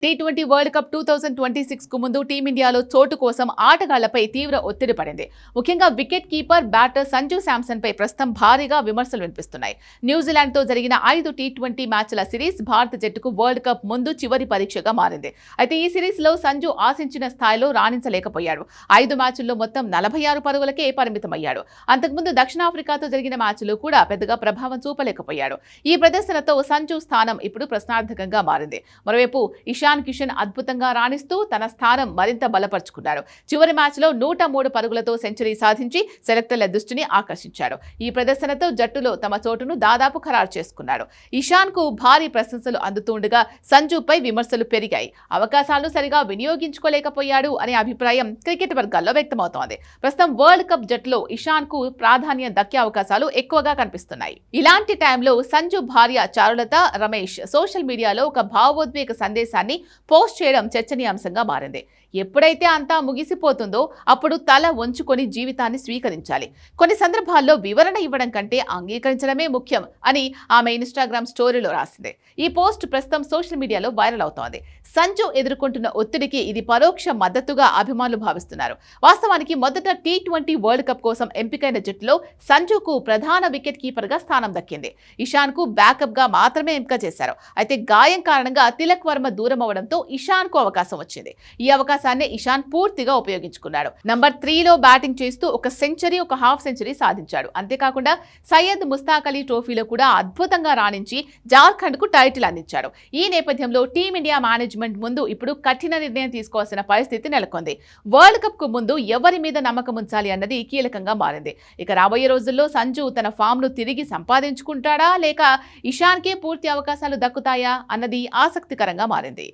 T20 world cup 2026 కు ముందు టీమిండియాలో చోటు కోసం ఆటగాళ్లపై తీవ్ర ఒత్తిడి పడింది. ముఖ్యంగా wicket keeper, batter Sanju Samson పై ప్రస్తుతం భారీగా విమర్శలు వినిపిస్తున్నాయి. న్యూజిలాండ్ తో జరిగిన 5 టీ20 మ్యాచ్ల సిరీస్ భారత జట్టుకు వరల్డ్ కప్ ముందు చివరి పరీక్షగా మారింది. అయితే ఈ సిరీస్ లో సంజు ఆశించిన స్థాయిలో రాణించలేకపోయాడు. 5 మ్యాచ్ల్లో మొత్తం 46 పరుగులకే పరిమితమయ్యాడు. అంతకుముందు దక్షిణాఫ్రికాతో జరిగిన మ్యాచ్లో కూడా పెద్దగా ప్రభావం చూపలేకపోయాడు. ఈ ప్రదర్శనతో సంజు స్థానం ఇప్పుడు ప్రశ్నార్థకంగా మారింది. మరోవైపు ఇషాన్ కిషన్ అద్భుతంగా రాణిస్తూ తన స్థానం మరింత బలపరుచుకున్నాడు. చివరి మ్యాచ్లో 103 పరుగులతో సెంచరీ సాధించి సెలెక్టర్ల దృష్టిని ఆకర్షించాడు. ఈ ప్రదర్శనతో జట్టులో తమ చోటును దాదాపు ఖరారు చేసుకున్నాడు. ఇషాన్ కు భారీ ప్రశంసలు అందుతుండగా సంజుపై విమర్శలు పెరిగాయి. అవకాశాలను సరిగా వినియోగించుకోలేకపోయాడు అనే అభిప్రాయం క్రికెట్ వర్గాల్లో వ్యక్తమవుతోంది. ప్రస్తుతం వరల్డ్ కప్ జట్టులో ఇషాన్ కు ప్రాధాన్యం దక్కే అవకాశాలు ఎక్కువగా కనిపిస్తున్నాయి. ఇలాంటి టైంలో సంజు భార్య చారులత రమేష్ సోషల్ మీడియాలో ఒక భావోద్వేగ సందేశాన్ని పోస్ట్ చేయడం చర్చనీయాంశంగా మారింది. ఎప్పుడైతే అంతా ముగిసిపోతుందో అప్పుడు తల వంచుకొని జీవితాన్ని స్వీకరించాలి. కొన్ని సందర్భాల్లో వివరణ ఇవ్వడం కంటే అంగీకరించడమే ముఖ్యం అని ఆమె ఇన్స్టాగ్రామ్ స్టోరీలో రాసింది. ఈ పోస్ట్ ప్రస్తుతం సోషల్ మీడియాలో వైరల్ అవుతోంది. సంజు ఎదుర్కొంటున్న ఒత్తిడికి ఇది పరోక్ష మద్దతుగా అభిమానులు భావిస్తున్నారు. వాస్తవానికి మొదట టీ20 వరల్డ్ కప్ కోసం ఎంపికైన జట్టులో సంజుకు ప్రధాన వికెట్ కీపర్ గా స్థానం దక్కింది. ఇషాన్ కు బ్యాకప్ గా మాత్రమే ఎంపిక చేశారు. అయితే గాయం కారణంగా తిలక్ వర్మ దూరం అవడంతో ఇషాన్ కు అవకాశం వచ్చింది. ఈ అవకాశాన్ని ఇషాన్ పూర్తిగా ఉపయోగించుకున్నాడు. నంబర్ 3లో బ్యాటింగ్ చేస్తూ ఒక సెంచరీ, ఒక హాఫ్ సెంచరీ సాధించాడు. అంతేకాకుండా సయ్యద్ ముస్తాక్ అలీ ట్రోఫీలో కూడా అద్భుతంగా రాణించి జార్ఖండ్ కు టైటిల్ అందించాడు. ఈ నేపథ్యంలో టీమిండియా మేనేజ్మెంట్ ముందు ఇప్పుడు కఠిన నిర్ణయం తీసుకోవాల్సిన పరిస్థితి నెలకొంది. వరల్డ్ కప్ కు ముందు ఎవరి మీద నమ్మకం ఉంచాలి అన్నది కీలకంగా మారింది. ఇక రాబోయే రోజుల్లో సంజు తన ఫామ్ ను తిరిగి సంపాదించుకుంటాడా లేక ఇషాన్ కే పూర్తి అవకాశాలు దక్కుతాయా అన్నది ఆసక్తికరంగా మారింది.